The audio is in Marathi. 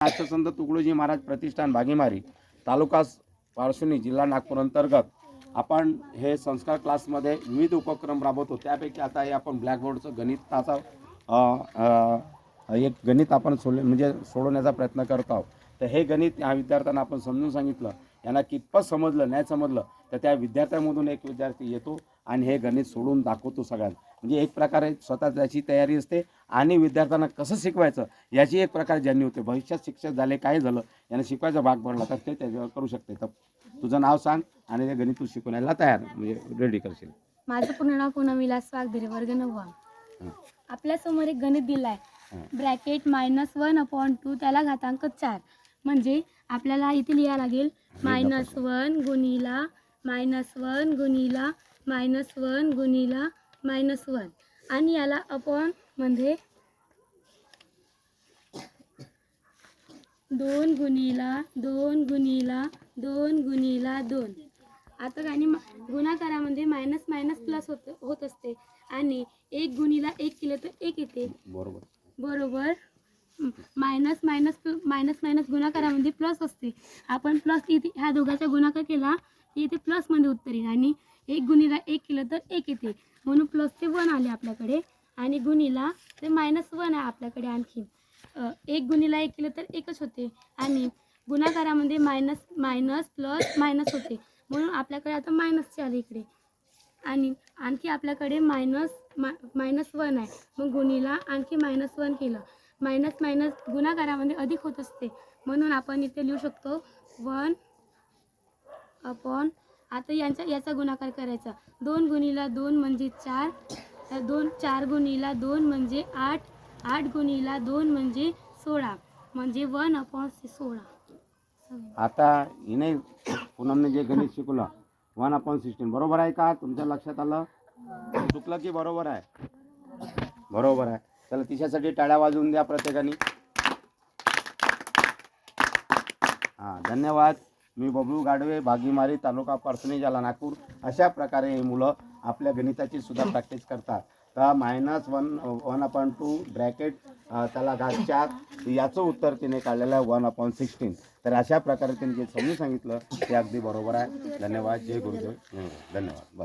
राष्ट्रसंत तुकडोजी महाराज प्रतिष्ठान भागीमारी तालुका पारसुनी जिल्हा नागपूर अंतर्गत आपण हे संस्कार क्लासमध्ये विविध उपक्रम राबवतो। त्यापैकी आता हे आपण ब्लॅकबोर्डचं गणिताचा एक गणित आपण सोडवण्याचा प्रयत्न करत आहोत। तर हे गणित या विद्यार्थ्यांना आपण समजून सांगितलं, यांना कितपत समजलं नाही समजलं तर त्या विद्यार्थ्यांमधून एक विद्यार्थी येतो आणि हे गणित सोडून दाखवतो सगळ्यांना। म्हणजे एक प्रकारे स्वतः त्याची तयारी असते आणि विद्यार्थ्यांना कसं शिकवायचं याची एक प्रकारे जाणीव होते। भविष्यात शिक्षक झाले काय झालं यांना शिकवायचा भाग पडला तर ते त्याच्यावर करू शकते। तर तुझं नाव सांग आणि ते गणित तू शिकवण्याला तयार रेडी करशील। माझं पूर्ण नाव पूनम विलास वाघदिरे, वर्ग 9। आपल्या समोर एक गणित दिलं आहे, ब्रॅकेट -1/2 त्याला घातांक 4। म्हणजे आपल्याला इथे लिहावं लागेल -1 गुणिला -1 गुणिला -1 गुणिला -1 आणि याला अपॉन म्हणजे 2 गुणिला 2 गुणिला 2 गुणिला 2। आता काही गुणाकारामध्ये मायनस मायनस प्लस होत असते आणि 1 गुणिला 1 केलं तर 1 येते। बरोबर मायनस मायनस मायनस मायनस गुणाकारामध्ये प्लस असते। आपण प्लस इथे ह्या दोघांचा गुणाकार केला की इथे प्लसमध्ये उत्तर येईल आणि 1 गुणिला 1 केलं तर 1 येते, म्हणून प्लसचे 1 आले आपल्याकडे आणि गुणिला ते -1 आहे आपल्याकडे। आणखी 1 गुणिला 1 केलं तर 1च होते आणि गुणाकारामध्ये मायनस मायनस प्लस मायनस होते, म्हणून आपल्याकडे आता मायनसचे आले इकडे। आणि आणखी आपल्याकडे -1 आहे, मग गुणिला आणखी -1 केलं। मायनस मायनस गुणाकारामध्ये अधिक होत असते, म्हणून आपण इथे लिहू शकतो 1 अपॉन। आता याचा गुणाकार करायचा, 2 गुणिला 2 म्हणजे 4, 4 गुणिला 2 म्हणजे 8, 8 गुणिला 2 म्हणजे 16, म्हणजे 1/16। आता हिने पूनमने जे गणित शिकवलं 1/16 बरोबर आहे का? तुमच्या लक्षात आलं? चुकलं की बरोबर आहे? बरोबर आहे। चला तिच्यासाठी टाळ्या वाजवून द्या प्रत्येकाने। धन्यवाद। मी बबलू गाडवे, भागीमारी तालुका पारसुनी जिल्हा नागपूर। अशा प्रकारे हे मुलं आपल्या गणिताची सुद्धा प्रॅक्टिस करतात। तर -1/2 ब्रॅकेट त्याला घात 4 याचं उत्तर तिने काढलेलं आहे 1/16। तर अशा प्रकारे तिने जे समजून सांगितलं ते अगदी बरोबर आहे। धन्यवाद। जय गुरुदेव। धन्यवाद।